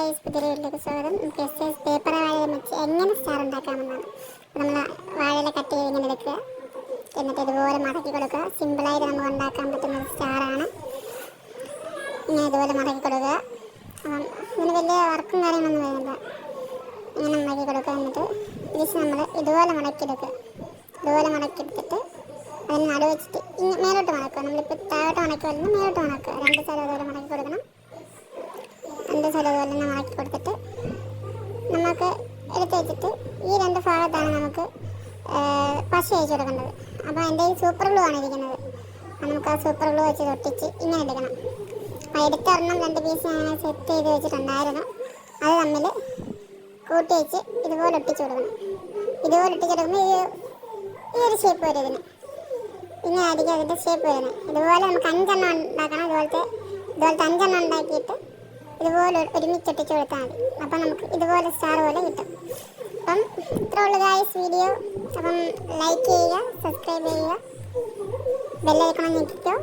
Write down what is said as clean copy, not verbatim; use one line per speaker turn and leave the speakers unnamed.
Guys, പുതിയ വീട്ടിലേക്ക് സ്വാഗതം. പേപ്പർ വാഴ വെച്ച് എങ്ങനെ സ്റ്റാർ ഉണ്ടാക്കാമെന്നാണ്. നമ്മൾ വാഴയില കട്ട് ചെയ്ത് ഇങ്ങനെ എടുക്കുക, എന്നിട്ട് ഇതുപോലെ മടക്കി കൊടുക്കുക. സിമ്പിളായിട്ട് നമുക്ക് ഉണ്ടാക്കാൻ പറ്റുന്ന ഒരു സ്റ്റാറാണ്. ഇങ്ങനെ ഇതുപോലെ മടക്കി കൊടുക്കുക. അപ്പം ഇതിന് വലിയ വർക്കും കാര്യങ്ങളൊന്നും വരുന്നില്ല. ഇങ്ങനെ മടക്കി കൊടുക്കുക. എന്നിട്ട് തിരിച്ച് നമ്മൾ ഇതുപോലെ മടക്കിയെടുക്കുക. ഇതുപോലെ മടക്കിയെടുത്തിട്ട് അതിന് നടുവെച്ചിട്ട് മേലോട്ട് മടക്കുക. നമ്മളിപ്പോൾ താഴോട്ട് മടക്കുമല്ലോ, മേലോട്ട് മടക്കുക. രണ്ട് സ്ഥലം അതുപോലെ മടക്കി കൊടുക്കണം. രണ്ട് സ്ഥലം അതുപോലെ തന്നെ മടക്കി കൊടുത്തിട്ട് നമുക്ക് എടുത്ത് വെച്ചിട്ട് ഈ രണ്ട് ഭാഗത്താണ് നമുക്ക് പശ അയച്ചു കൊടുക്കേണ്ടത്. അപ്പോൾ എൻ്റെ ഈ സൂപ്പർ ഗ്ലൂ ആണ് ഇരിക്കുന്നത്. നമുക്ക് ആ സൂപ്പർ ഗ്ലൂ വെച്ച് തൊട്ടിച്ച് ഇങ്ങനെ എടുക്കണം. അപ്പോൾ എടുത്തൊരെണ്ണം രണ്ട് പീസ് ഞാൻ സെറ്റ് ചെയ്ത് വെച്ചിട്ടുണ്ടായിരുന്നു. അത് തമ്മിൽ കൂട്ടി വെച്ച് ഇതുപോലെ ഒട്ടിച്ച് കൊടുക്കണം. ഇതുപോലെ ഒട്ടിച്ച് കൊടുക്കുമ്പോൾ ഈ ഒരു ഷേപ്പ് വരും ഇതിന്. ഇങ്ങനെ ആയിരിക്കും അതിൻ്റെ ഷേപ്പ് വരുന്നത്. ഇതുപോലെ നമുക്ക് 5 എണ്ണം ഉണ്ടാക്കണം. ഇതുപോലത്തെ 5 എണ്ണം ഉണ്ടാക്കിയിട്ട് ഇതുപോലെ ഒരുമിച്ചൊട്ടിച്ച് കൊടുത്താൽ മതി. അപ്പം നമുക്ക് ഇതുപോലെ സ്റ്റാർ പോലെ കിട്ടും. അപ്പം ഇത്ര ഉള്ളു ഗായ്സ് വീഡിയോ. അപ്പം ലൈക്ക് ചെയ്യുക, സബ്സ്ക്രൈബ് ചെയ്യുക, ബെല്ലൈക്കൺ ഞെക്കിക്കോ.